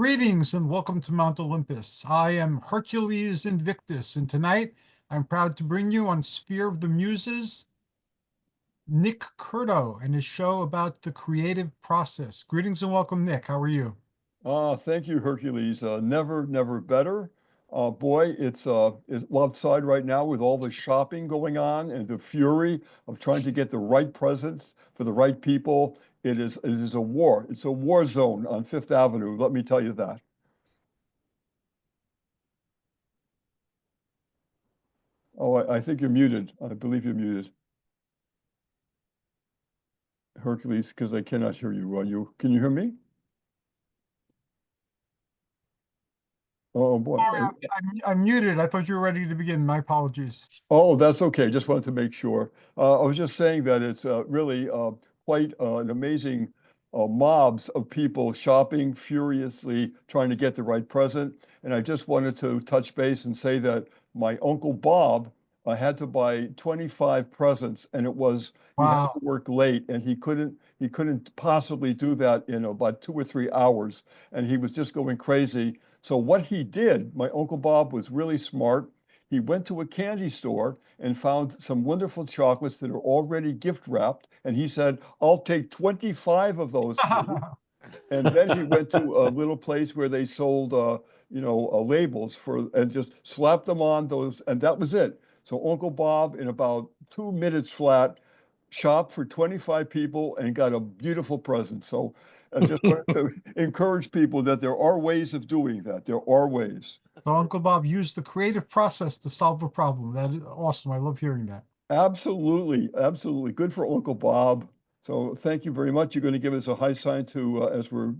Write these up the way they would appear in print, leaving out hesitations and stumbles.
Greetings and welcome to Mount Olympus. I am Hercules Invictus, and tonight I'm proud to bring you on Sphere of the Muses, Nick Curto and his show about the creative process. Greetings and welcome, Nick. How are you? Thank you, Hercules. Never better. Boy, it's outside right now with all the shopping going on and the fury of trying to get the right presents for the right people. It is a war. It's a war zone on Fifth Avenue. Let me tell you that. Oh, I think you're muted. I believe you're muted, Hercules, because I cannot hear you. Can you hear me? Oh boy. I'm muted. I thought you were ready to begin. My apologies. Oh, that's okay. Just wanted to make sure. I was just saying that it's really quite an amazing mobs of people shopping furiously, trying to get the right present. And I just wanted to touch base and say that my Uncle Bob had to buy 25 presents, and he had to Wow. work late, and he couldn't possibly do that in about 2 or 3 hours, and he was just going crazy. So what he did, my Uncle Bob was really smart. He went to a candy store and found some wonderful chocolates that are already gift wrapped. And he said, I'll take 25 of those, please. And then he went to a little place where they sold, labels and just slapped them on those. And that was it. So Uncle Bob, in about 2 minutes flat, shopped for 25 people and got a beautiful present. So I just wanted to encourage people that there are ways of doing that. There are ways. So Uncle Bob used the creative process to solve a problem. That is awesome. I love hearing that. Absolutely, absolutely. Good for Uncle Bob. So thank you very much. You're going to give us a high sign to as we're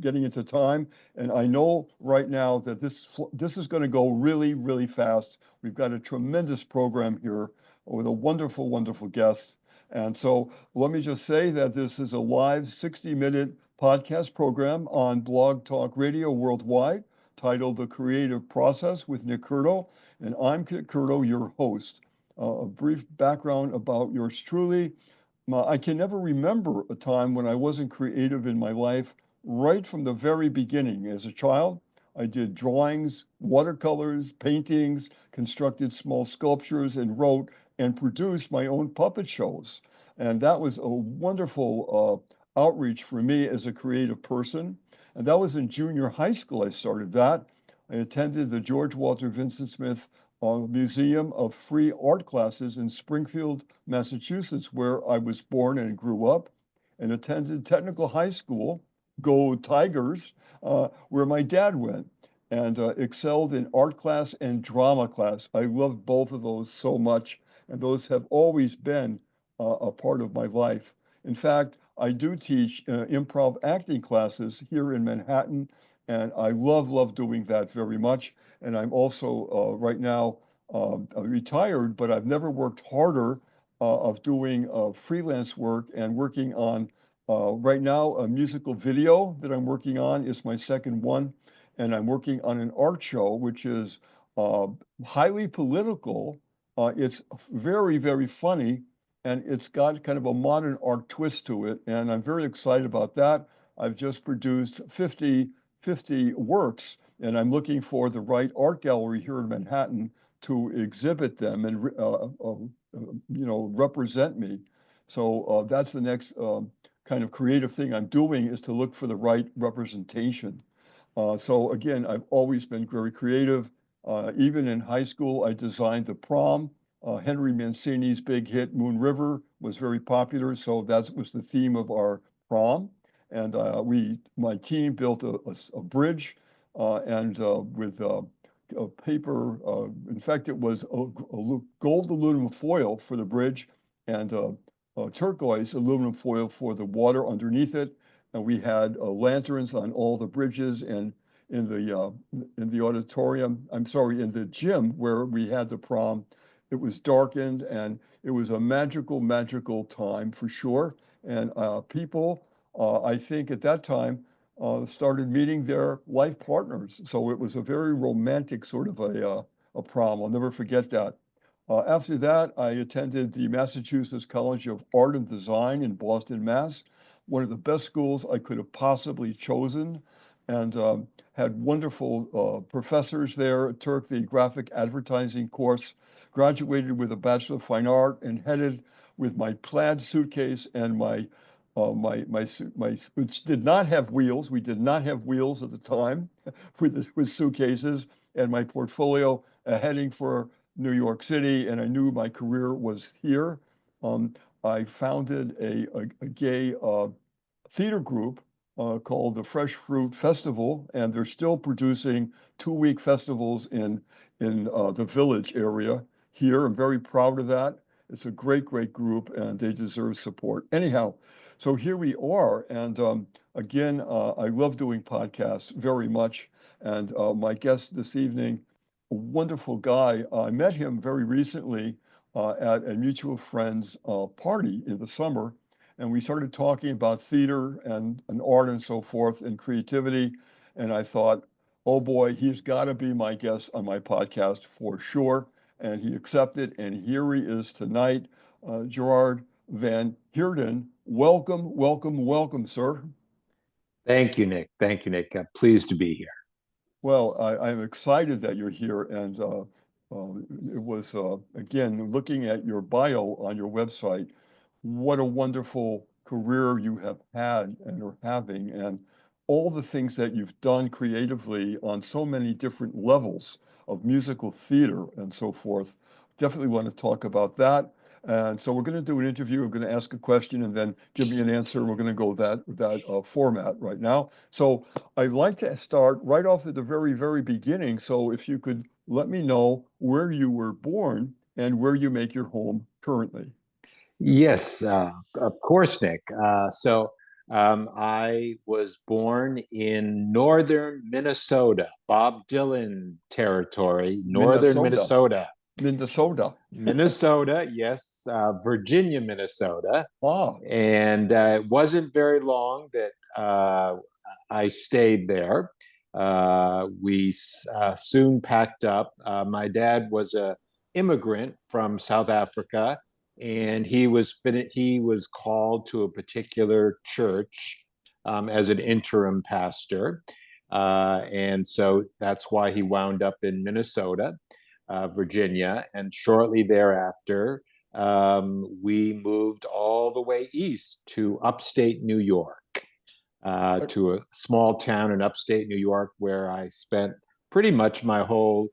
getting into time. And I know right now that this is going to go really, really fast. We've got a tremendous program here with a wonderful, wonderful guest. And so let me just say that this is a live 60-minute podcast program on Blog Talk Radio worldwide titled The Creative Process with Nick Curto. And I'm Nick Curto, your host. A brief background about yours truly. I can never remember a time when I wasn't creative in my life right from the very beginning. As a child, I did drawings, watercolors, paintings, constructed small sculptures, and wrote and produced my own puppet shows. And that was a wonderful outreach for me as a creative person. And that was in junior high school I started that. I attended the George Walter Vincent Smith Museum of Free Art Classes in Springfield, Massachusetts, where I was born and grew up, and attended technical high school, go Tigers, where my dad went, and excelled in art class and drama class. I loved both of those so much, and those have always been a part of my life. In fact, I do teach improv acting classes here in Manhattan, and I love doing that very much. And I'm also right now retired, but I've never worked harder of doing freelance work and working on right now a musical video that I'm working on is my second one, and I'm working on an art show which is uh, highly political. It's very funny, and it's got kind of a modern art twist to it, and I'm very excited about that. I've just produced 50 works, and I'm looking for the right art gallery here in Manhattan to exhibit them and represent me. So that's the next kind of creative thing I'm doing is to look for the right representation. So again, I've always been very creative. Even in high school, I designed the prom. Henry Mancini's big hit Moon River was very popular, so that was the theme of our prom. And my team built a bridge, and with a paper. In fact, it was gold aluminum foil for the bridge, and turquoise aluminum foil for the water underneath it. And we had lanterns on all the bridges and in the auditorium. I'm sorry, in the gym where we had the prom. It was darkened, and it was a magical time for sure. And people, I think at that time, started meeting their life partners. So it was a very romantic sort of a prom. I'll never forget that. After that, I attended the Massachusetts College of Art and Design in Boston, Mass. One of the best schools I could have possibly chosen. and had wonderful professors there, took the graphic advertising course, graduated with a Bachelor of Fine Art, and headed with my plaid suitcase and which did not have wheels. We did not have wheels at the time with suitcases and my portfolio heading for New York City, and I knew my career was here. I founded a gay theater group called the Fresh Fruit Festival, and they're still producing 2-week festivals in the Village area here. I'm very proud of that. It's a great, great group, and they deserve support. Anyhow, so here we are, and again, I love doing podcasts very much. And my guest this evening, a wonderful guy. I met him very recently at a mutual friend's party in the summer, and we started talking about theater and art and so forth and creativity. And I thought, oh boy, he's got to be my guest on my podcast for sure. And he accepted, and here he is tonight, Gerard Van Heerden. Welcome, welcome, welcome, sir. Thank you, Nick. Thank you, Nick. Pleased to be here. Well, I'm excited that you're here, and it was, again, looking at your bio on your website, what a wonderful career you have had and are having, and all the things that you've done creatively on so many different levels of musical theater and so forth. Definitely want to talk about that. And so we're going to do an interview. I'm going to ask a question and then give me an answer. We're going to go that format right now. So I'd like to start right off at the very, very beginning. So if you could let me know where you were born and where you make your home currently. Yes, of course, Nick. I was born in northern Minnesota, Bob Dylan territory, northern Minnesota. Minnesota, yes, Virginia, Minnesota. Wow. And it wasn't very long that I stayed there. We soon packed up. My dad was an immigrant from South Africa, and he was called to a particular church as an interim pastor. And so that's why he wound up in Minnesota. Virginia, and shortly thereafter, we moved all the way east to upstate New York, to a small town in upstate New York, where I spent pretty much my whole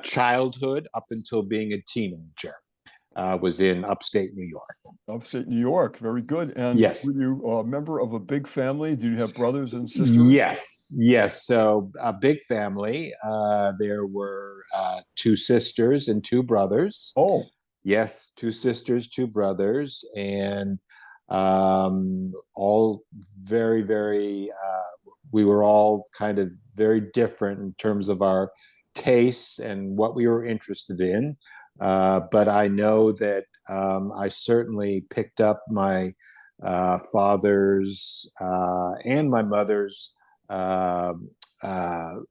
childhood up until being a teenager. Was in upstate New York. Upstate New York, very good. And yes, were you a member of a big family? Do you have brothers and sisters? Yes. So a big family. There were 2 sisters and 2 brothers. Oh, yes, 2 sisters, 2 brothers, and all very, very. We were all kind of very different in terms of our tastes and what we were interested in. But I know that I certainly picked up my father's and my mother's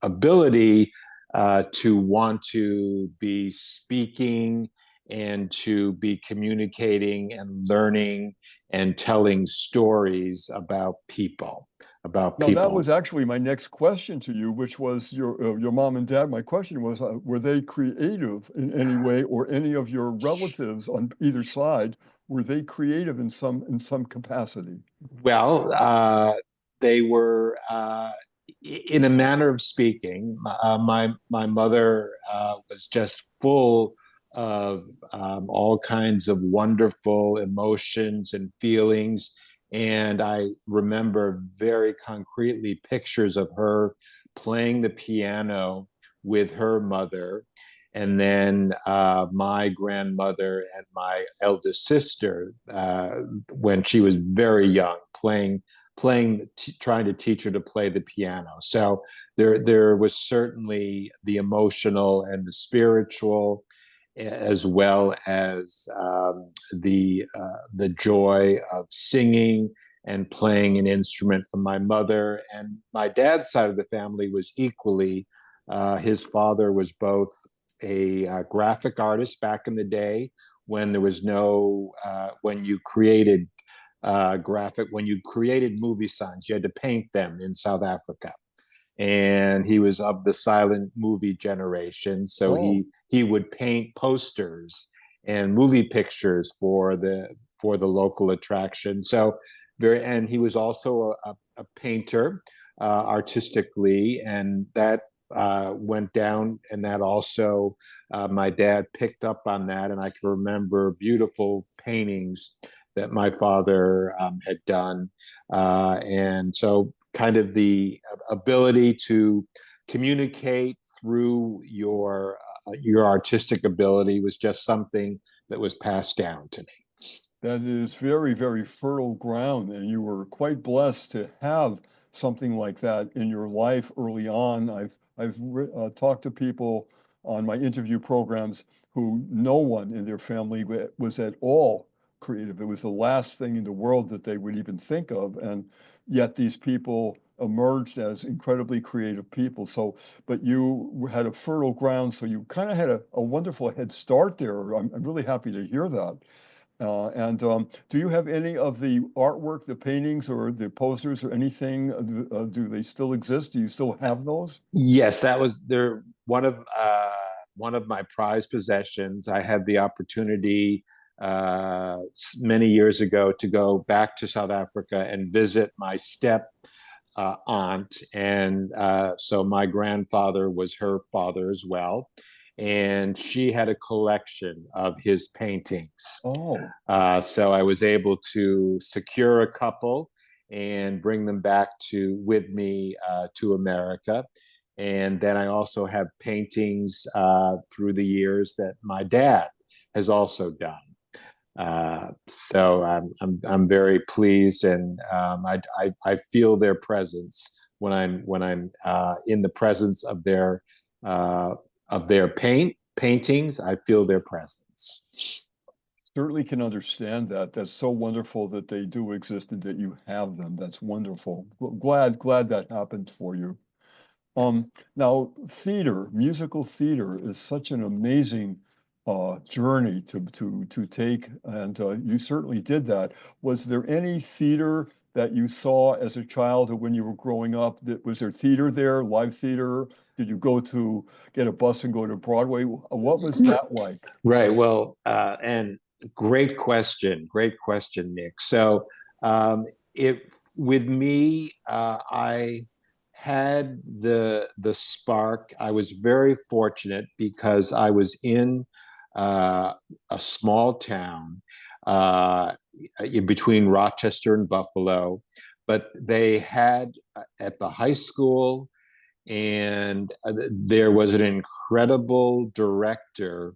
ability to want to be speaking and to be communicating and learning and telling stories about people. That was actually my next question to you, which was your mom and dad. My question was, were they creative in any way, or any of your relatives on either side, were they creative in some capacity? Well, they were, in a manner of speaking. My mother was just full of all kinds of wonderful emotions and feelings. And I remember very concretely pictures of her playing the piano with her mother. And then my grandmother and my eldest sister, when she was very young, trying to teach her to play the piano. So there was certainly the emotional and the spiritual, as well as the joy of singing and playing an instrument from my mother. And my dad's side of the family was equally. His father was both a graphic artist back in the day, when there was no when you created graphic. When you created movie signs, you had to paint them in South Africa. And he was of the silent movie generation, so he would paint posters and movie pictures for the local attraction. So and he was also a painter artistically, and that went down, and that also my dad picked up on that, and I can remember beautiful paintings that my father had done, and so kind of the ability to communicate through your artistic ability was just something that was passed down to me. That is very, very fertile ground, and you were quite blessed to have something like that in your life early on. I've talked to people on my interview programs who no one in their family was at all creative. It was the last thing in the world that they would even think of, and yet these people emerged as incredibly creative people. So, but you had a fertile ground, so you kind of had a wonderful head start there. I'm really happy to hear that. Do you have any of the artwork, the paintings or the posters or anything? Do they still exist? Do you still have those? Yes, that was one of my prized possessions. I had the opportunity many years ago to go back to South Africa and visit my step aunt, and so my grandfather was her father as well, and she had a collection of his paintings. So I was able to secure a couple and bring them back with me to America. And then I also have paintings through the years that my dad has also done. So I'm very pleased, and I feel their presence when I'm in the presence of their paintings. I feel their presence. Certainly can understand that. That's so wonderful that they do exist and that you have them. That's wonderful. Glad that happened for you. Now, musical theater is such an amazing journey to take, and you certainly did that. Was there any theater that you saw as a child or when you were growing up? Was there theater there, live theater? Did you get a bus and go to Broadway? What was that like? Right. Well, and great question, Nick. So, with me, I had the spark. I was very fortunate because I was in a small town in between Rochester and Buffalo, but they had at the high school, and there was an incredible director,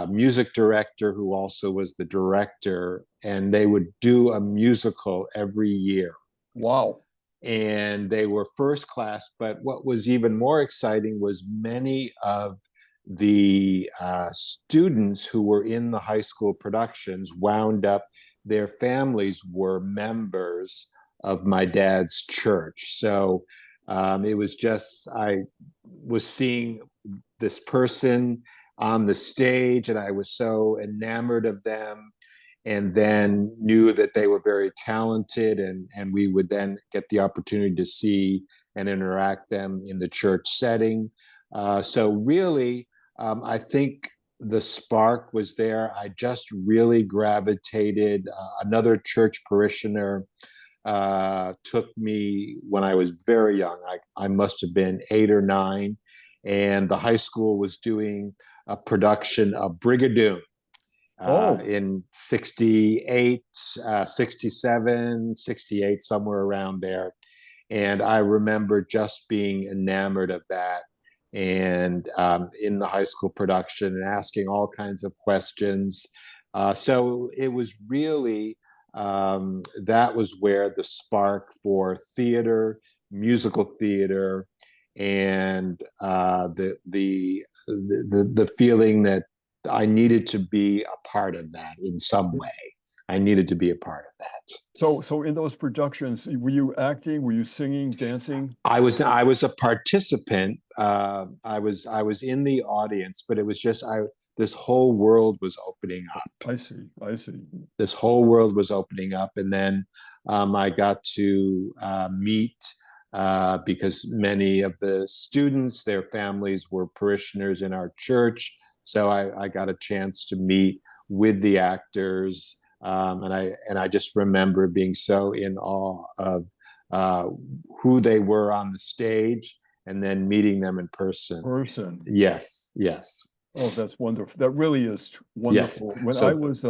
music director, who also was the director, and they would do a musical every year. Wow. And they were first class, but what was even more exciting was many of the students who were in the high school productions wound up, their families were members of my dad's church. So it was just, I was seeing this person on the stage, and I was so enamored of them, and then knew that they were very talented, and we would then get the opportunity to see and interact them in the church setting. So really, I think the spark was there. I just really gravitated. Another church parishioner took me when I was very young. I must have been 8 or 9, and the high school was doing a production of Brigadoon. In 68, 67, 68, somewhere around there. And I remember just being enamored of that, and in the high school production, and asking all kinds of questions. So it was really, that was where the spark for theater, musical theater, and the feeling that I needed to be a part of that in some way. I needed to be a part of that. So in those productions, were you acting? Were you singing, dancing? I was a participant. I was in the audience, but it was just this whole world was opening up. I see. I see. This whole world was opening up. And then I got to meet, because many of the students, their families were parishioners in our church. So I got a chance to meet with the actors. And I just remember being so in awe of who they were on the stage, and then meeting them in person. Yes, yes. Oh, that's wonderful. That really is wonderful. Yes. When So, I was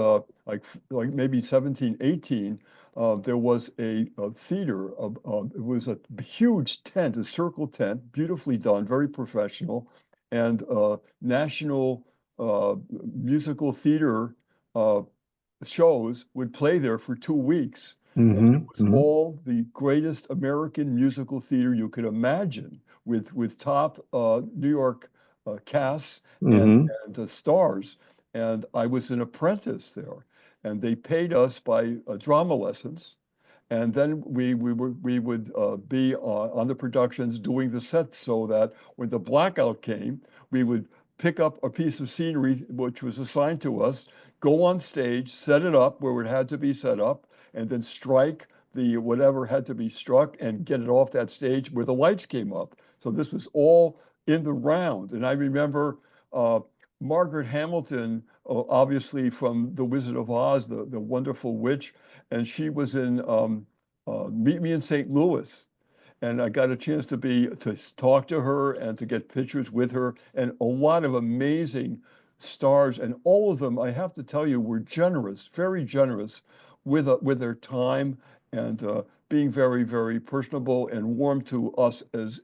like maybe 17, 18, there was a theater. It was a huge tent, a circle tent, beautifully done, very professional, and national musical theater shows would play there for 2 weeks. And it was all the greatest American musical theater you could imagine, with top New York casts and stars. And I was an apprentice there, and they paid us by drama lessons. And then we would be on the productions doing the sets, so that when the blackout came, we would pick up a piece of scenery which was assigned to us, go on stage, set it up where it had to be set up, and then strike the whatever had to be struck and get it off that stage where the lights came up. So this was all in the round. And I remember Margaret Hamilton, obviously from The Wizard of Oz, the wonderful witch, and she was in Meet Me in St. Louis. And I got a chance to talk to her and to get pictures with her, and a lot of amazing stars, and all of them, I have to tell you, were generous, very generous with their time, and being very, very personable and warm to us as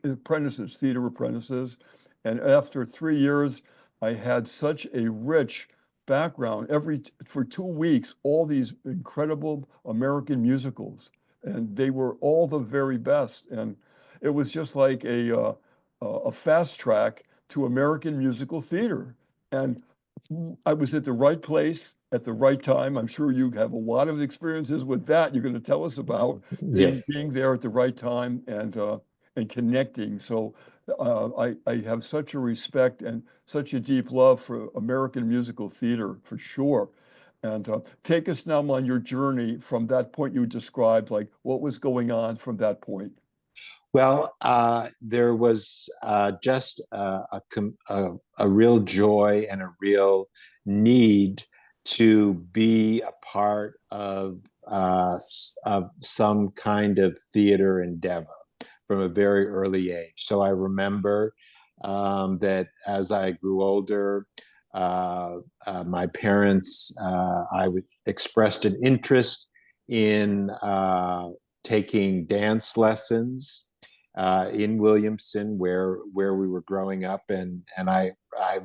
apprentices, theater apprentices. And after 3 years, I had such a rich background. For 2 weeks, all these incredible American musicals, and they were all the very best. And it was just like a fast track to American musical theater. And I was at the right place at the right time. I'm sure you have a lot of experiences with that. You're going to tell us about yes. being there at the right time and connecting. So I have such a respect and such a deep love for American musical theater, for sure. And take us now on your journey from that point you described, like what was going on from that point. Well, there was just a real joy and a real need to be a part of some kind of theater endeavor from a very early age. So I remember that as I grew older, my parents, expressed an interest in taking dance lessons in Williamson, where we were growing up, and I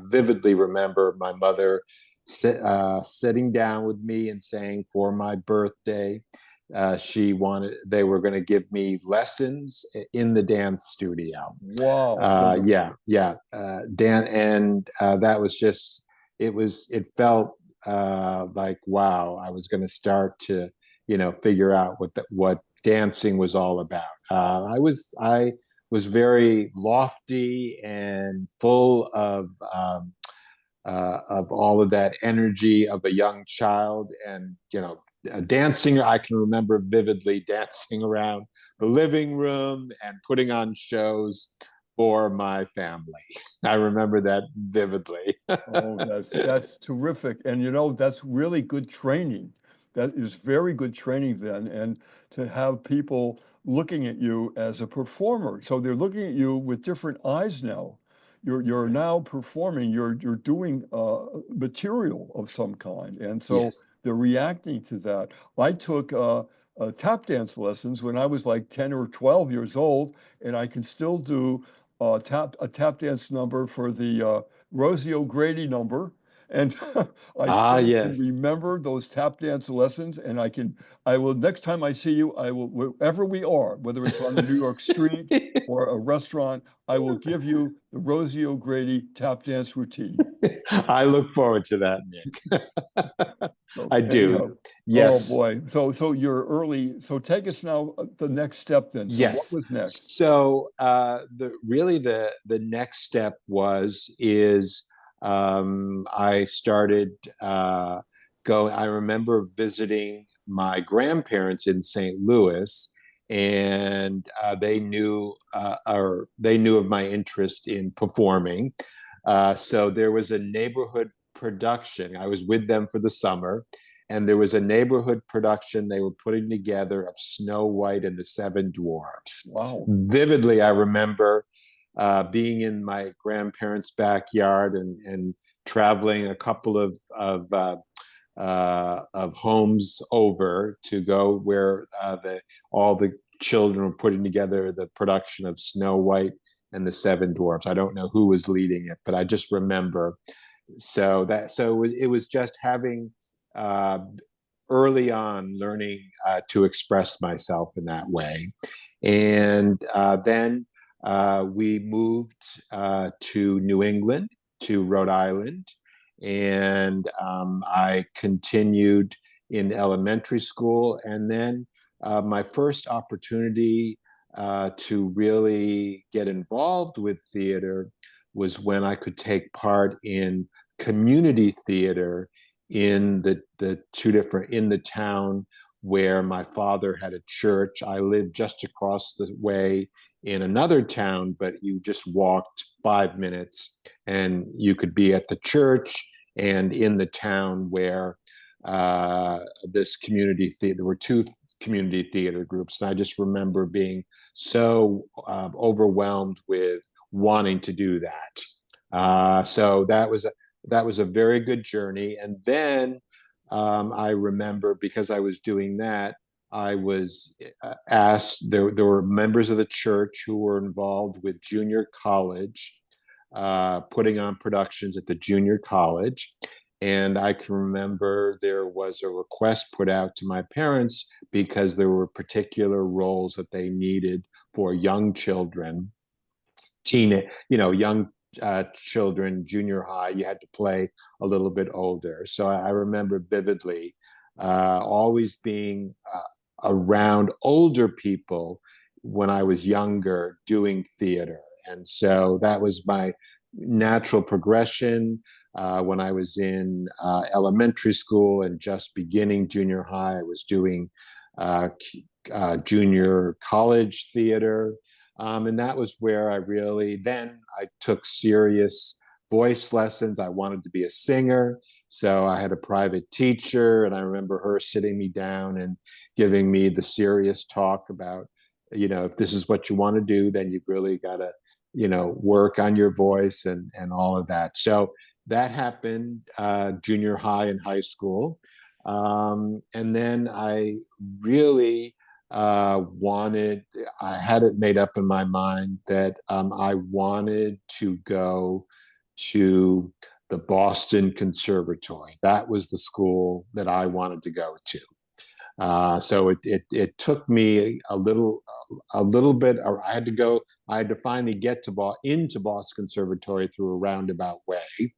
vividly remember my mother sitting down with me and saying, for my birthday, they were going to give me lessons in the dance studio. Wow. Yeah. That was just, it felt like, wow, I was going to start to, figure out what dancing was all about. I was very lofty and full of all of that energy of a young child, and dancing. I can remember vividly dancing around the living room and putting on shows for my family. I remember that vividly. Oh, that's terrific. And that's really good training. That is very good training then. And to have people looking at you as a performer. So they're looking at you with different eyes now. You're Yes. now performing, you're doing material of some kind. And so Yes. they're reacting to that. I took tap dance lessons when I was like 10 or 12 years old, and I can still do a tap dance number for the Rosie O'Grady number. And I still can Yes. remember those tap dance lessons, and I will, next time I see you, I will, wherever we are, whether it's on the New York street or a restaurant, I will give you the Rosie O'Grady tap dance routine. I look forward to that, Nick. So I do. anyhow, Yes. oh boy. So you're early. So take us now the next step then. So what Yes. was next? So the next step is I started I remember visiting my grandparents in St. Louis, and they knew of my interest in performing. So there was a neighborhood production. I was with them for the summer, and there was a neighborhood production they were putting together of Snow White and the Seven Dwarfs. Wow. Vividly, I remember being in my grandparents' backyard and traveling a couple of homes over to go where all the children were putting together the production of Snow White and the Seven Dwarfs. I don't know who was leading it, but I just remember. So it was just having early on learning to express myself in that way, and then we moved to New England, to Rhode Island, and I continued in elementary school. And then my first opportunity to really get involved with theater was when I could take part in community theater in in the town where my father had a church. I lived just across the way in another town, but you just walked 5 minutes and you could be at the church and in the town where this community theater, there were two community theater groups. And I just remember being so overwhelmed with wanting to do that. So that was a very good journey. And then I remember, because I was doing that, I was asked, there were members of the church who were involved with junior college, putting on productions at the junior college. And I can remember there was a request put out to my parents because there were particular roles that they needed for young children, young children, junior high. You had to play a little bit older. So I remember vividly always being around older people when I was younger doing theater. And so that was my natural progression. When I was in elementary school and just beginning junior high, I was doing junior college theater. And that was where I took serious voice lessons. I wanted to be a singer. So I had a private teacher, and I remember her sitting me down and giving me the serious talk about, if this is what you want to do, then you've really got to, work on your voice and all of that. So that happened junior high and high school. And then I really I had it made up in my mind that I wanted to go to the Boston Conservatory. That was the school that I wanted to go to. So it took me a little bit. I had to finally get into Boston Conservatory through a roundabout way,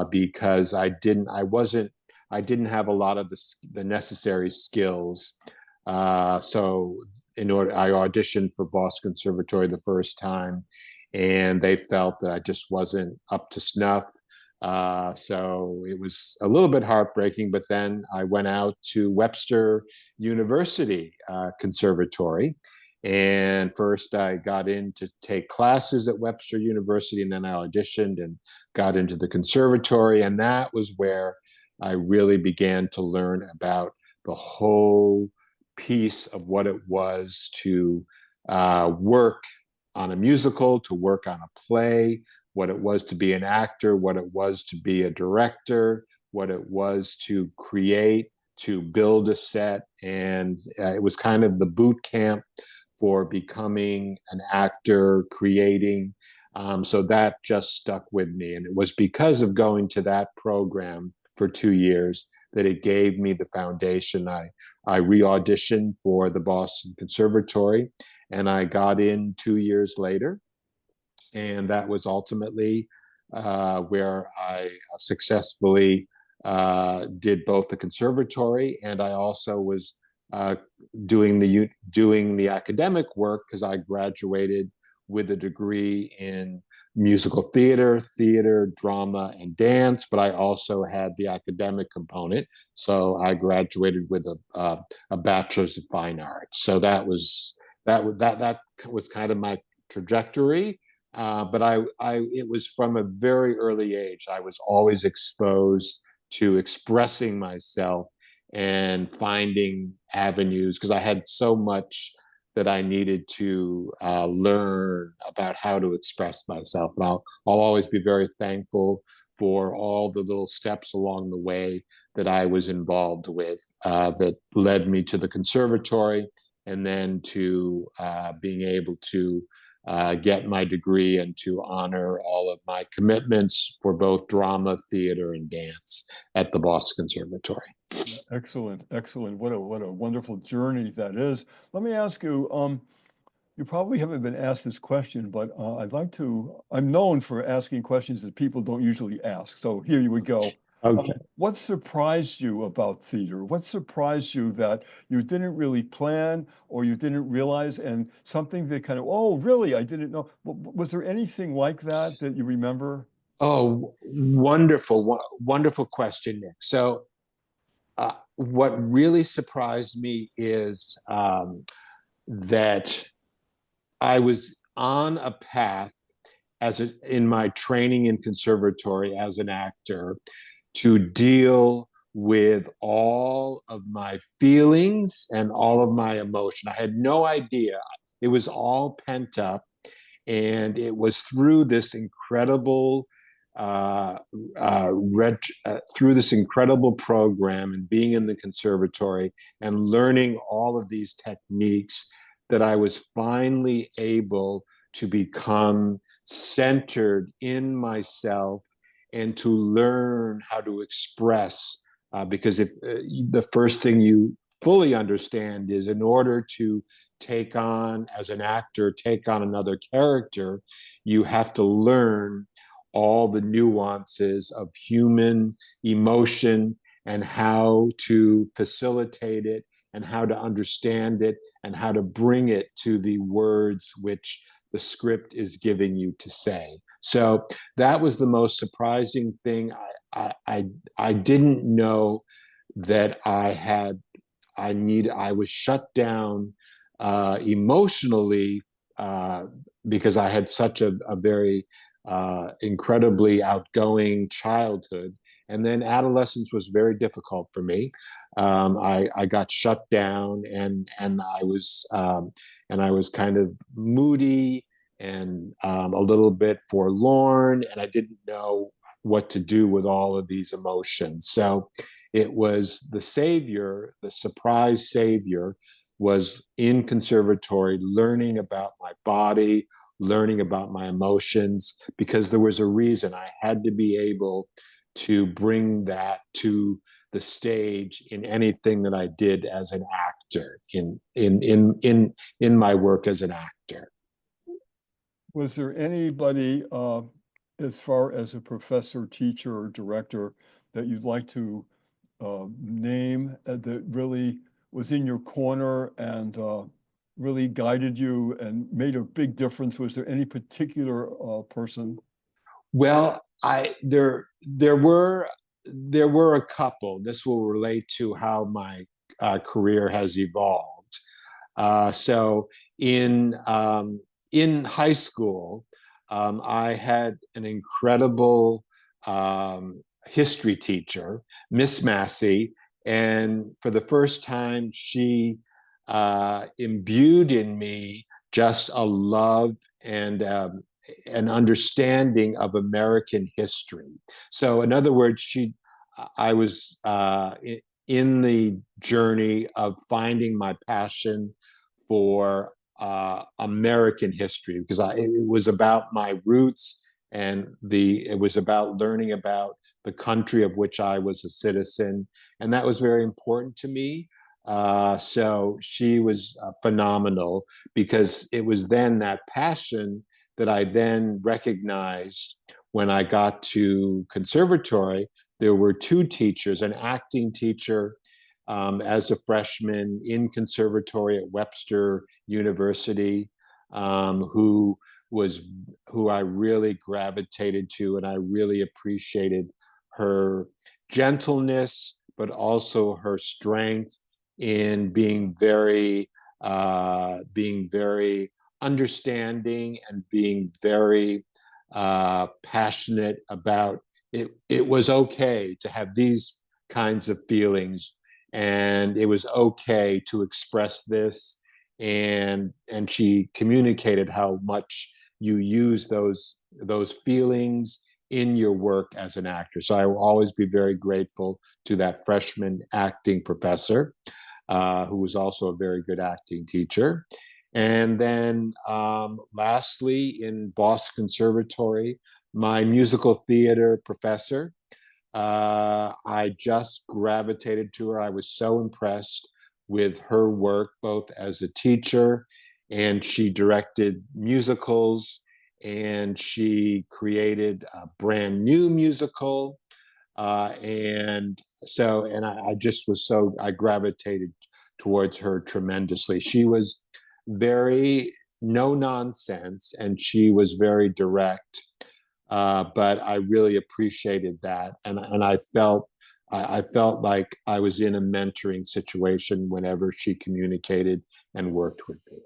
because I didn't have a lot of the necessary skills. So I auditioned for Boston Conservatory the first time, and they felt that I just wasn't up to snuff. So it was a little bit heartbreaking, but then I went out to Webster University Conservatory. And first I got in to take classes at Webster University, and then I auditioned and got into the conservatory. And that was where I really began to learn about the whole piece of what it was to work on a musical, to work on a play, what it was to be an actor, what it was to be a director, what it was to create, to build a set. And it was kind of the boot camp for becoming an actor, creating. So that just stuck with me. And it was because of going to that program for 2 years that it gave me the foundation. I re-auditioned for the Boston Conservatory, and I got in 2 years later. And that was ultimately where I successfully did both the conservatory, and I also was doing the academic work, because I graduated with a degree in musical theater, drama, and dance, but I also had the academic component. So I graduated with a bachelor's of fine arts. So that was kind of my trajectory. But it was from a very early age. I was always exposed to expressing myself and finding avenues, because I had so much that I needed to learn about how to express myself. And I'll always be very thankful for all the little steps along the way that I was involved with that led me to the conservatory, and then to being able to get my degree and to honor all of my commitments for both drama, theater, and dance at the Boston Conservatory. Excellent, excellent. What a wonderful journey that is. Let me ask you, you probably haven't been asked this question, but I'm known for asking questions that people don't usually ask. So here you would go. Okay. What surprised you about theater? What surprised you that you didn't really plan or you didn't realize, and something that kind of, oh, really, I didn't know. Was there anything like that that you remember? Oh, wonderful, wonderful question, Nick. So what really surprised me is that I was on a path in my training in conservatory as an actor to deal with all of my feelings and all of my emotion. I had no idea. It was all pent up. And it was through this incredible through this incredible program and being in the conservatory and learning all of these techniques that I was finally able to become centered in myself and to learn how to express. Because if the first thing you fully understand is, in order to take on, as an actor, take on another character, you have to learn all the nuances of human emotion and how to facilitate it and how to understand it and how to bring it to the words which the script is giving you to say. So that was the most surprising thing. I didn't know that I was shut down emotionally because I had such a very incredibly outgoing childhood. And then adolescence was very difficult for me. I got shut down, and I was kind of moody and a little bit forlorn, and I didn't know what to do with all of these emotions. So it was the savior, the surprise savior, was in conservatory, learning about my body, learning about my emotions, because there was a reason I had to be able to bring that to the stage in anything that I did as an actor, in my work as an actor. Was there anybody, as far as a professor, teacher, or director, that you'd like to name that really was in your corner and really guided you and made a big difference? Was there any particular person? Well, there were a couple. This will relate to how my career has evolved. So in high school, I had an incredible history teacher, Miss Massey, and for the first time, she imbued in me just a love and an understanding of American history. So, in other words, I was in the journey of finding my passion for American history, because it was about my roots, and it was about learning about the country of which I was a citizen, and that was very important to me. So she was phenomenal, because it was then that passion that I then recognized when I got to conservatory. There were two teachers, an acting teacher as a freshman in conservatory at Webster University, who was who I really gravitated to, and I really appreciated her gentleness, but also her strength in being very understanding and being very passionate about it. It was okay to have these kinds of feelings, and it was okay to express this. And she communicated how much you use those feelings in your work as an actor. So I will always be very grateful to that freshman acting professor, who was also a very good acting teacher. And then lastly, in Boston Conservatory, my musical theater professor, I just gravitated to her. I was so impressed with her work, both as a teacher, and she directed musicals, and she created a brand new musical. And I just was I gravitated towards her tremendously. She was very no nonsense, and she was very direct. But I really appreciated that, and I felt like I was in a mentoring situation whenever she communicated and worked with me.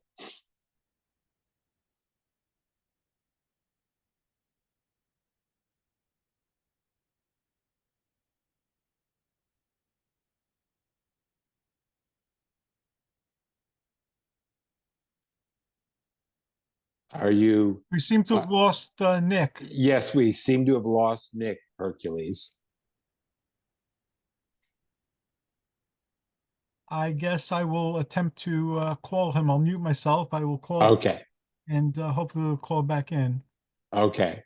Are you? We seem to have lost Nick. Yes, we seem to have lost Nick Hercules. I guess I will attempt to call him. I'll mute myself. I will call Okay. and hopefully we'll call back in. Okay.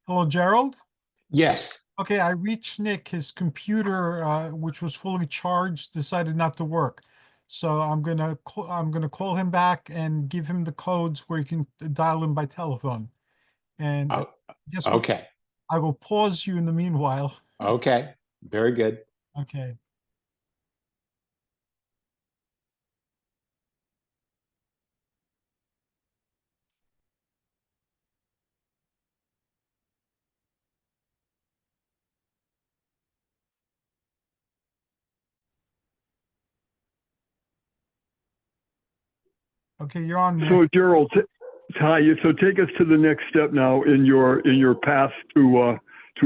Hello, Gerald. Yes. Okay, I reached Nick. His computer, which was fully charged, decided not to work. So I'm gonna call him back and give him the codes where you can dial in by telephone. And Oh, guess what? okay. I will pause you in the meanwhile. Okay. Very good. Okay. Okay, you're on, Nick. So Gerald, hi. So take us to the next step now in your path to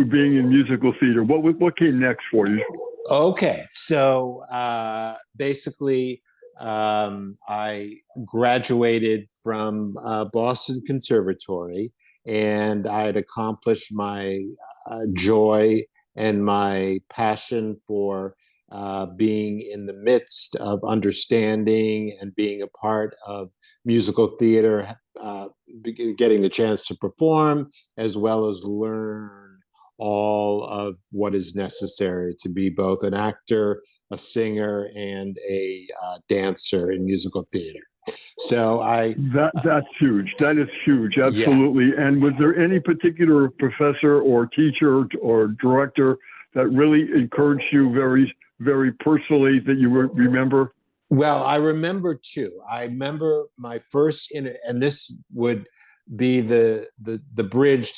being in musical theater. What came next for you? Okay. So basically, I graduated from Boston Conservatory, and I had accomplished my joy and my passion for being in the midst of understanding and being a part of musical theater, getting the chance to perform as well as learn all of what is necessary to be both an actor, a singer, and a dancer in musical theater. So That's huge. That is huge. yeah. Absolutely. And was there any particular professor or teacher or director that really encouraged you very, very personally that you remember? Well, I remember two. I remember my first, and this would be the bridge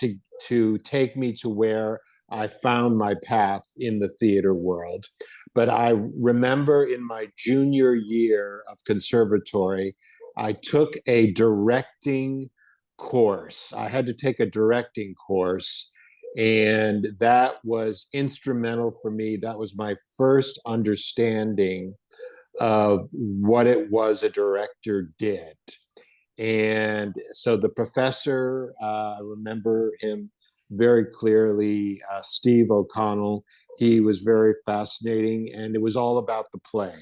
to take me to where I found my path in the theater world. But I remember in my junior year of conservatory, I took a directing course. I had to take a directing course, and that was instrumental for me. That was my first understanding of what it was a director did. And so the professor, I remember him very clearly, Steve O'Connell. He was very fascinating, and it was all about the play.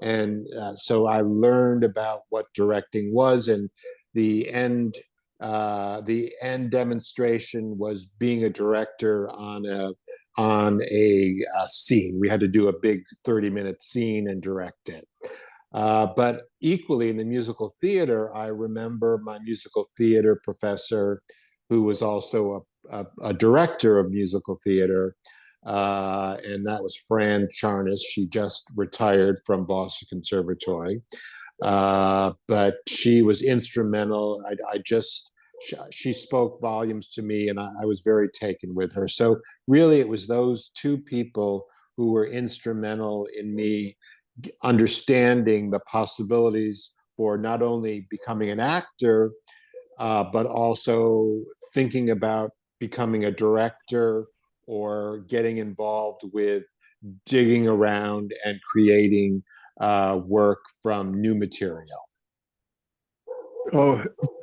And so I learned about what directing was, and the end demonstration was being a director on a scene. We had to do a big 30-minute scene and direct it. But equally in the musical theater, I remember my musical theater professor, who was also a director of musical theater, and that was Fran Charnas. She just retired from Boston Conservatory, but she was instrumental. She spoke volumes to me, and I was very taken with her. So really, it was those two people who were instrumental in me understanding the possibilities for not only becoming an actor, but also thinking about becoming a director or getting involved with digging around and creating work from new material.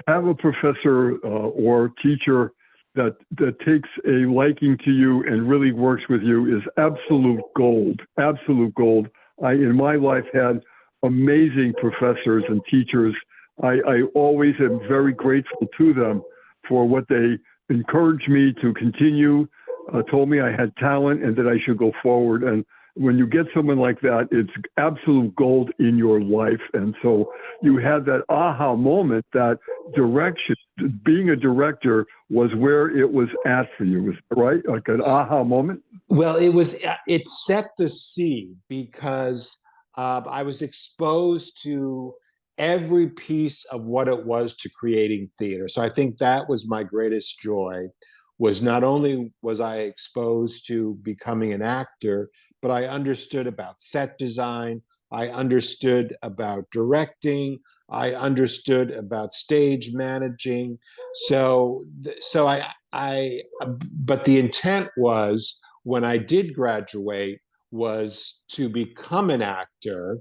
Have a professor or teacher that takes a liking to you and really works with you is absolute gold. Absolute gold. I, in my life, had amazing professors and teachers. I always am very grateful to them for what they encouraged me to continue, told me I had talent and that I should go forward. And when you get someone like that, it's absolute gold in your life. And so you had that aha moment, that direction, being a director was where it was at for you, right? Like an aha moment? Well, it set the seed because I was exposed to every piece of what it was to creating theater. So I think that was my greatest joy, was not only was I exposed to becoming an actor, but I understood about set design, I understood about directing, I understood about stage managing. But the intent was, when I did graduate, was to become an actor.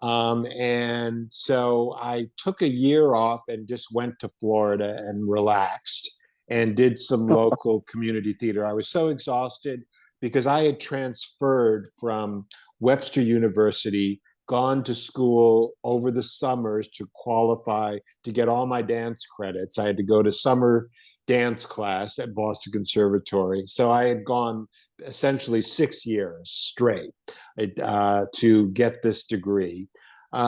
And so I took a year off and just went to Florida and relaxed and did some local community theater. I was so exhausted because I had transferred from Webster University, gone to school over the summers to qualify to get all my dance credits. I had to go to summer dance class at Boston Conservatory. So I had gone essentially 6 years straight to get this degree.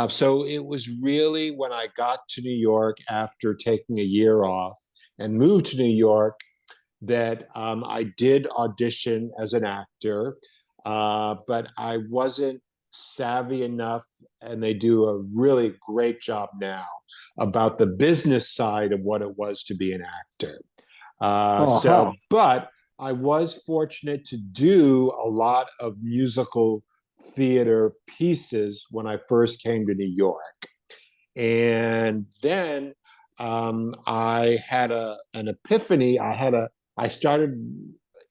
So it was really when I got to New York after taking a year off and moved to New York that I did audition as an actor, but I wasn't savvy enough, and they do a really great job now about the business side of what it was to be an actor. But I was fortunate to do a lot of musical theater pieces when I first came to New York. And then I had an epiphany. I started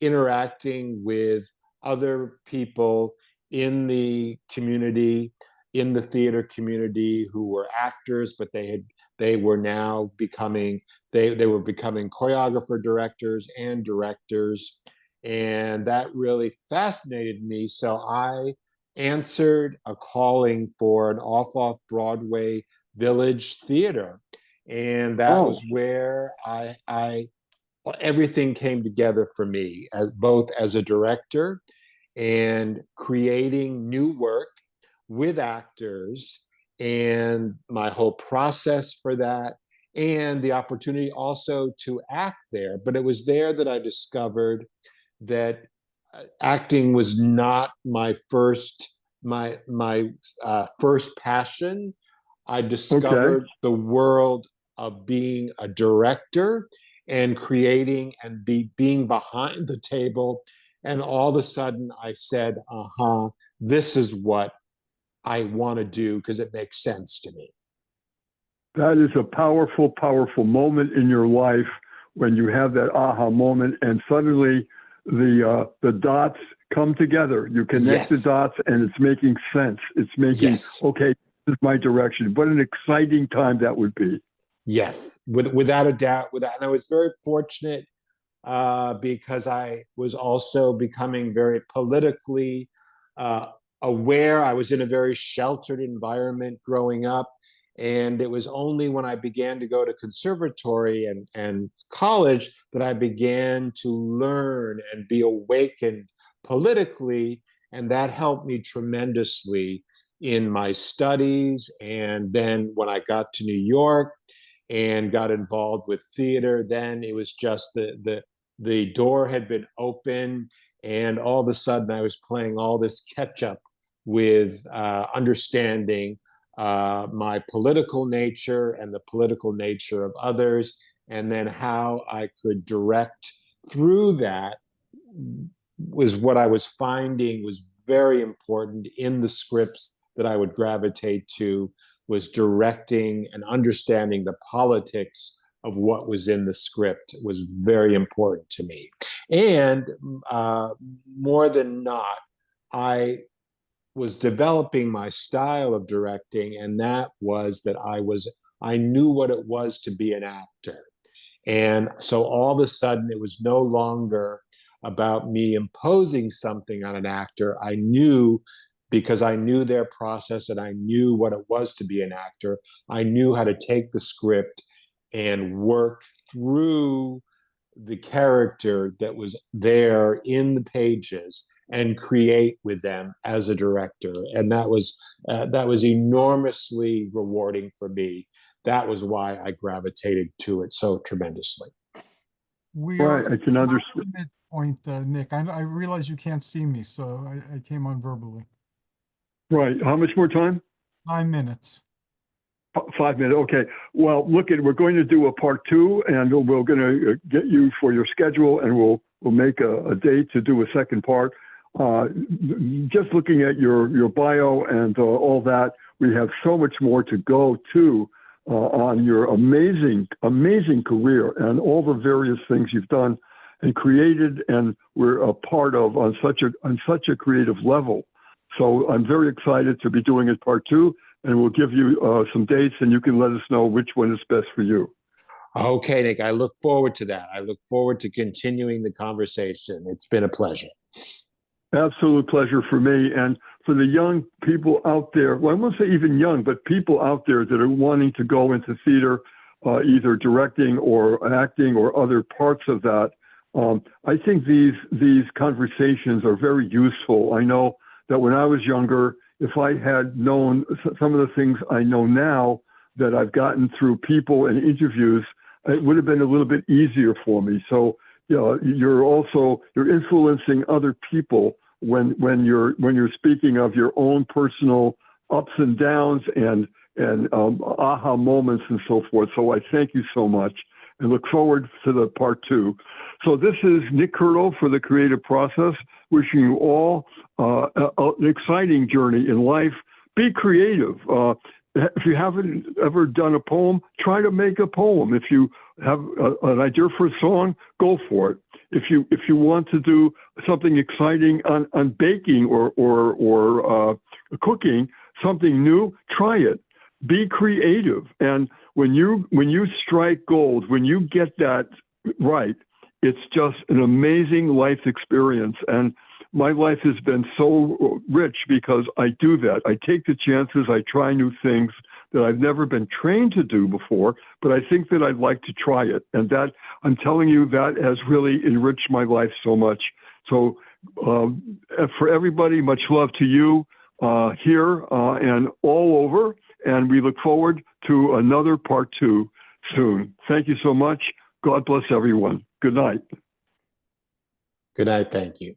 interacting with other people in the community, in the theater community, who were actors, but they were now becoming choreographer directors and directors. And that really fascinated me. So I answered a calling for an off Broadway Village theater. And that was where everything came together for me, both as a director and creating new work with actors and my whole process for that, and the opportunity also to act there. But it was there that I discovered that acting was not my first first passion. I discovered the world of being a director and creating and being behind the table. And all of a sudden I said, this is what I want to do because it makes sense to me. That is a powerful, powerful moment in your life when you have that aha moment and suddenly the dots come together. You connect the dots and it's making sense. It's making, okay, this is my direction. What an exciting time that would be. Yes, without a doubt. And I was very fortunate because I was also becoming very politically aware. I was in a very sheltered environment growing up. And it was only when I began to go to conservatory and college that I began to learn and be awakened politically. And that helped me tremendously in my studies. And then when I got to New York and got involved with theater, then it was just the door had been open. And all of a sudden I was playing all this catch up with understanding my political nature and the political nature of others, and then how I could direct through that was what I was finding was very important in the scripts that I would gravitate to, was directing and understanding the politics of what was in the script was very important to me. And more than not, I was developing my style of directing, and that was that I knew what it was to be an actor. And so all of a sudden it was no longer about me imposing something on an actor. I knew, because I knew their process and I knew what it was to be an actor, I knew how to take the script and work through the character that was there in the pages and create with them as a director. And that was enormously rewarding for me. That was why I gravitated to it so tremendously. We are, I can understand. Point, Nick. I realize you can't see me, so I came on verbally. Right. How much more time? 9 minutes. 5 minutes. Okay. Well, we're going to do a part 2, and we're going to get you for your schedule, and we'll make a date to do a second part. Just looking at your bio and all that, we have so much more to go to on your amazing career and all the various things you've done and created, and we're a part of on such a creative level. So I'm very excited to be doing it part 2, and we'll give you some dates, and you can let us know which one is best for you. Okay, Nick, I look forward to that. I look forward to continuing the conversation. It's been a pleasure. Absolute pleasure for me. And for the young people out there, well, I won't say even young, but people out there that are wanting to go into theater, either directing or acting or other parts of that, I think these conversations are very useful. I know that when I was younger, if I had known some of the things I know now that I've gotten through people and interviews, it would have been a little bit easier for me. So, you know, you're influencing other people when you're speaking of your own personal ups and downs and aha moments and so forth. So I thank you so much and look forward to the part 2. So this is Nick Curto for The Creative Process, wishing you all an exciting journey in life. Be creative. If you haven't ever done a poem, try to make a poem. If you have an idea for a song, go for it. If you want to do something exciting on baking or cooking, something new, try it. Be creative. And when you strike gold, when you get that right, it's just an amazing life experience. And my life has been so rich because I do that. I take the chances. I try new things that I've never been trained to do before, but I think that I'd like to try it. And that, I'm telling you, that has really enriched my life so much. So for everybody, much love to you here and all over. And we look forward to another part 2 soon. Thank you so much. God bless everyone. Good night. Good night. Thank you.